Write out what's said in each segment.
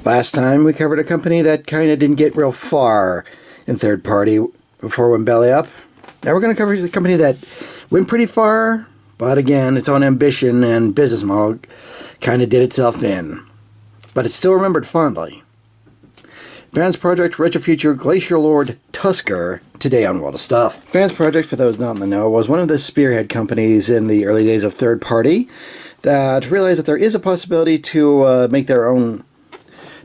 Last time we covered a company that kind of didn't get real far in third party before it went belly up. Now we're going to cover the company that went pretty far, but again, its own ambition and business model kind of did itself in. But it's still remembered fondly. Fansproject Retro Future Glacialord Tusker, today on World of Stuff. Fansproject, for those not in the know, was one of the spearhead companies in the early days of third party that realized that there is a possibility to make their own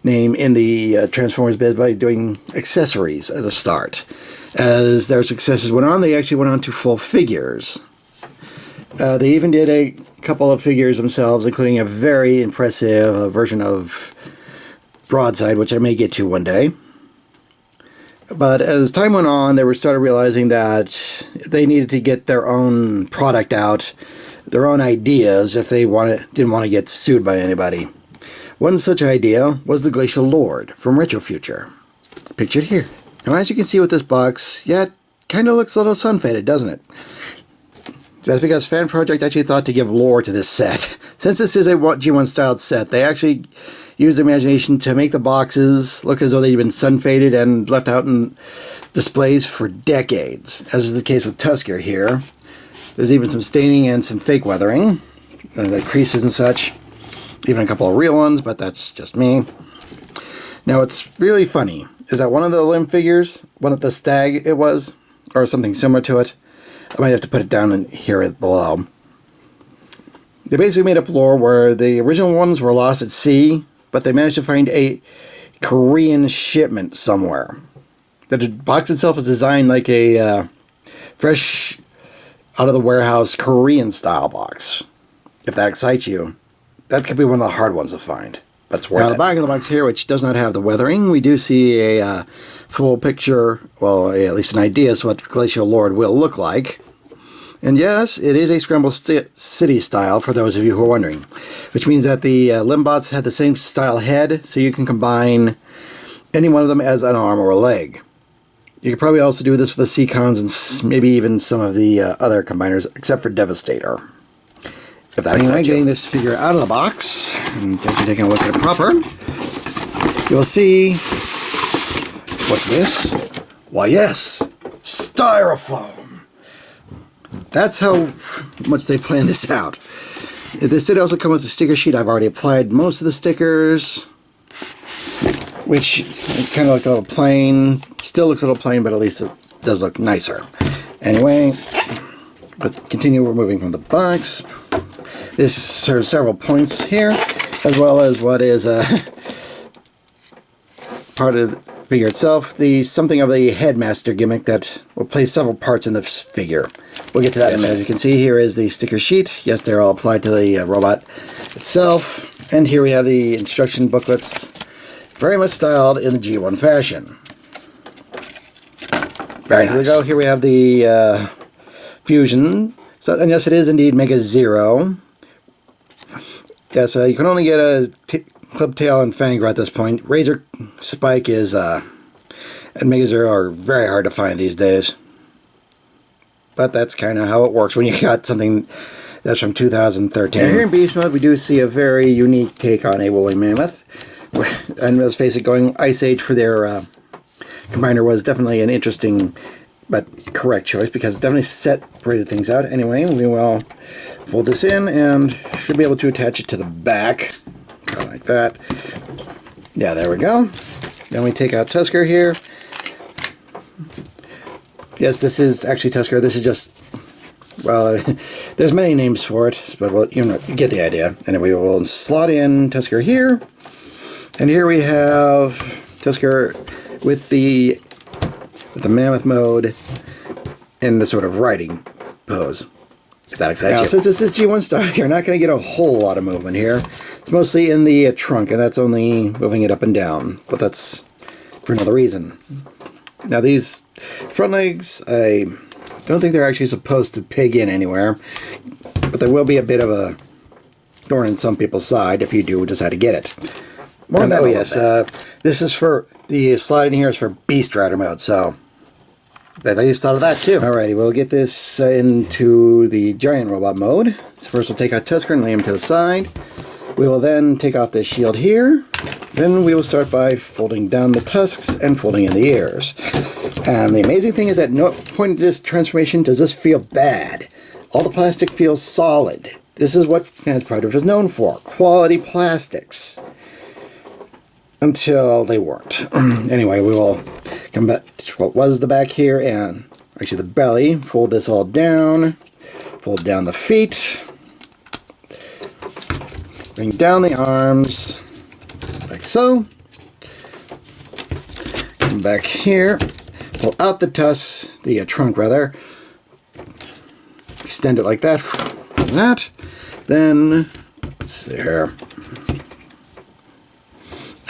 name in the Transformers biz by doing accessories at the start. As their successes went on, they actually went on to full figures. They even did a couple of figures themselves, including a very impressive version of Broadside, which I may get to one day. But as time went on, they started realizing that they needed to get their own product out, their own ideas, if they didn't want to get sued by anybody. One such idea was the Glacialord from Retro Future, pictured here. Now, as you can see with this box, yeah, it kind of looks a little sun-faded, doesn't it? That's because Fansproject actually thought to give lore to this set. Since this is a G1 styled set, they actually used their imagination to make the boxes look as though they'd been sun-faded and left out in displays for decades, as is the case with Tusker here. There's even some staining and some fake weathering, like creases and such. Even a couple of real ones, but that's just me. Now, what's really funny is that one of the limb figures, one of the stag it was, or something similar to it, I might have to put it down in here below. They basically made up lore where the original ones were lost at sea, but they managed to find a Korean shipment somewhere. The box itself is designed like a fresh out of the warehouse Korean style box. If that excites you, that could be one of the hard ones to find, but it's worth it. Now, the back of the box here, which does not have the weathering, we do see a full picture, well, at least an idea as to what Glacialord will look like. And yes, it is a Scramble City style, for those of you who are wondering, which means that the Limbots had the same style head, so you can combine any one of them as an arm or a leg. You could probably also do this with the Seacons and maybe even some of the other combiners, except for Devastator. If that anyway, getting this figure out of the box, and after taking a look at it proper, you'll see, what's this? Why yes, Styrofoam. That's how much they planned this out. This did also come with a sticker sheet. I've already applied most of the stickers, which kind of look a little plain. Still looks a little plain, but at least it does look nicer. Anyway, but continue removing from the box. This serves several points here, as well as what is part of the figure itself, something of the headmaster gimmick that will play several parts in the figure. We'll get to that in a minute. As you can see, here is the sticker sheet. Yes, they're all applied to the robot itself. And here we have the instruction booklets, very much styled in the G1 fashion. Very nice. Here we go. Here we have the Fusion. So, and yes, it is indeed Mega Zero. Yes, you can only get a Club Tail and Fangra at this point. Razor Spike and Mega Zero are very hard to find these days. But that's kind of how it works when you got something that's from 2013. And here in Beast Mode, we do see a very unique take on a woolly mammoth. And let's face it, going Ice Age for their combiner was definitely an interesting but correct choice, because it definitely separated things out. Anyway, we will fold this in and should be able to attach it to the back. Kind of like that. Yeah, there we go. Then we take out Tusker here. Yes, this is actually Tusker. This is just, well, there's many names for it, but well, you get the idea. And then we will slot in Tusker here. And here we have Tusker with the mammoth mode in the sort of riding pose, if that excites you. Since this is G1 style, you're not going to get a whole lot of movement here. It's mostly in the trunk, and that's only moving it up and down, but that's for another reason. Now these front legs, I don't think they're actually supposed to peg in anywhere, but there will be a bit of a thorn in some people's side if you do decide to get it. More on that. Oh yes, this is for, the slide in here is for Beast Rider mode, so I just thought of that too. Alrighty, we'll get this into the giant robot mode. So first we'll take out Tusker and lay him to the side. We will then take off this shield here. Then we will start by folding down the tusks and folding in the ears. And the amazing thing is at no point in this transformation does this feel bad. All the plastic feels solid. This is what Fansproject is known for, quality plastics. Until they weren't. Anyway, we will come back to what was the back here, and actually the belly. Fold this all down. Fold down the feet. Bring down the arms, like so. Come back here. Pull out the tusks, the trunk rather. Extend it like that. Then, let's see here.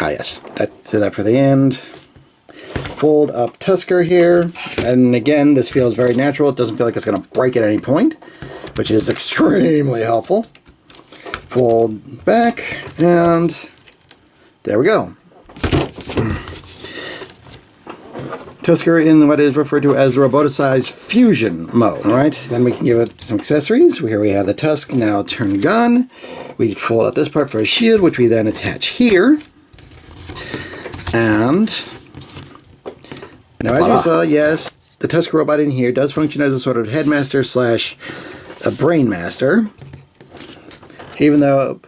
Ah, yes, that's that for the end. Fold up Tusker here, and again, this feels very natural. It doesn't feel like it's going to break at any point, which is extremely helpful. Fold back, and there we go. Tusker in what is referred to as the roboticized fusion mode. All right, then we can give it some accessories. Here we have the Tusk, now turn gun. We fold out this part for a shield, which we then attach here. And now, as you saw, yes, the Tusk robot in here does function as a sort of headmaster slash a brain master. Even though,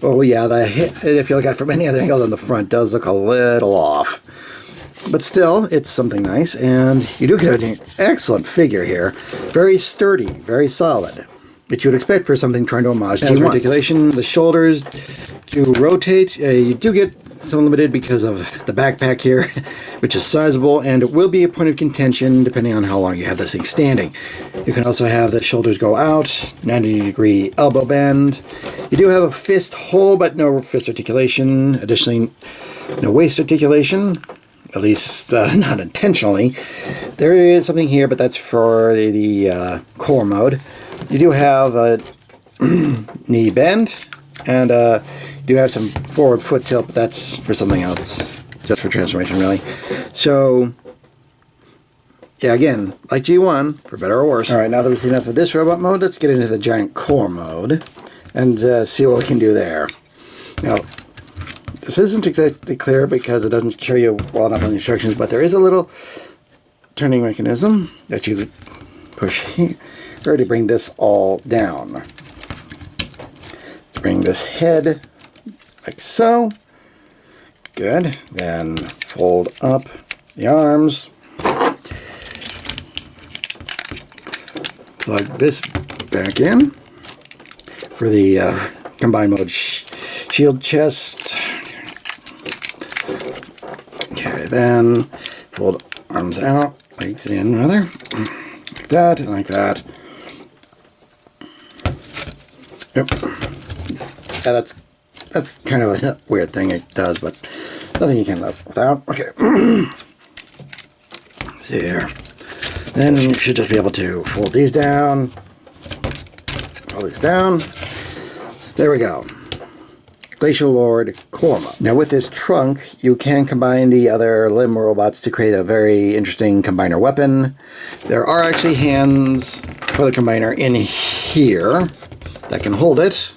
oh yeah, if you look at it from any other angle than the front, does look a little off. But still, it's something nice, and you do get an excellent figure here. Very sturdy, very solid, which you would expect for something trying to homage G1. Articulation, the shoulders do rotate. You do get some limited because of the backpack here, which is sizable, and it will be a point of contention depending on how long you have this thing standing. You can also have the shoulders go out, 90-degree elbow bend. You do have a fist hole, but no fist articulation. Additionally, no waist articulation. At least not intentionally. There is something here, but that's for the core mode. You do have a knee bend, and you do have some forward foot tilt, but that's for something else. Just for transformation, really. So, yeah, again, like G1, for better or worse. Alright, now that we've seen enough of this robot mode, let's get into the giant core mode and see what we can do there. Now, this isn't exactly clear because it doesn't show you well enough on the instructions, but there is a little turning mechanism that you push here to bring this all down. Let's bring this head like so. Good. Then fold up the arms. Plug this back in for the combined mode shield chest. Okay, then fold arms out, legs in rather, like that and like that. Yep. Yeah, that's kind of a weird thing it does, but nothing you can live without. Okay. Let's see here. Then you should just be able to fold these down. Fold these down. There we go. Glacialord core mode. Now with this trunk, you can combine the other limb robots to create a very interesting combiner weapon. There are actually hands for the combiner in here that can hold it.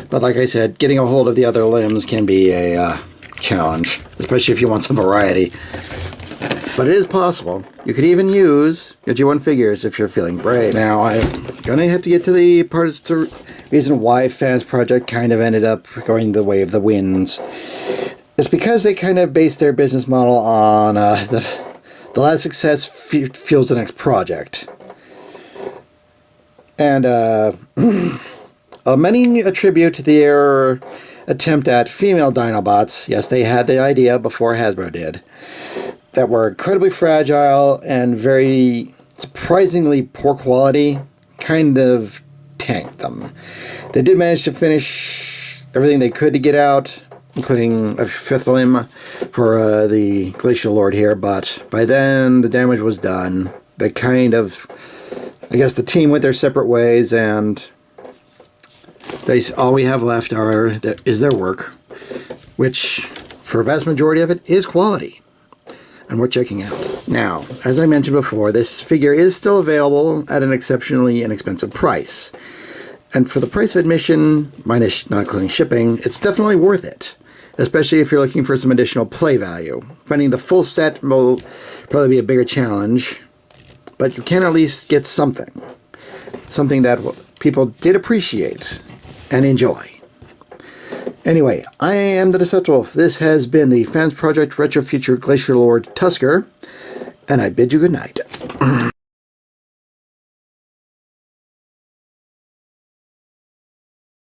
But like I said, getting a hold of the other limbs can be a challenge, especially if you want some variety. But it is possible. You could even use your G1 figures if you're feeling brave. Now, I'm going to have to get to the parts, the reason why Fansproject kind of ended up going the way of the winds. It's because they kind of based their business model on the last success fuels the next project. And many attribute their attempt at female Dinobots. Yes, they had the idea before Hasbro did. That were incredibly fragile and very surprisingly poor quality, kind of tanked them. They did manage to finish everything they could to get out, including a fifth limb for the Glacialord here, but by then the damage was done. They kind of, I guess the team went their separate ways, and all we have left is their work, which, for a vast majority of it, is quality. And we're checking out. Now, as I mentioned before, this figure is still available at an exceptionally inexpensive price. And for the price of admission, minus not including shipping, it's definitely worth it. especially if you're looking for some additional play value. Finding the full set will probably be a bigger challenge, but you can at least get something. Something that people did appreciate and enjoy. Anyway, I am the Deceptiwolf. This has been the Fansproject Retro Future Glacialord Tusker, and I bid you good night.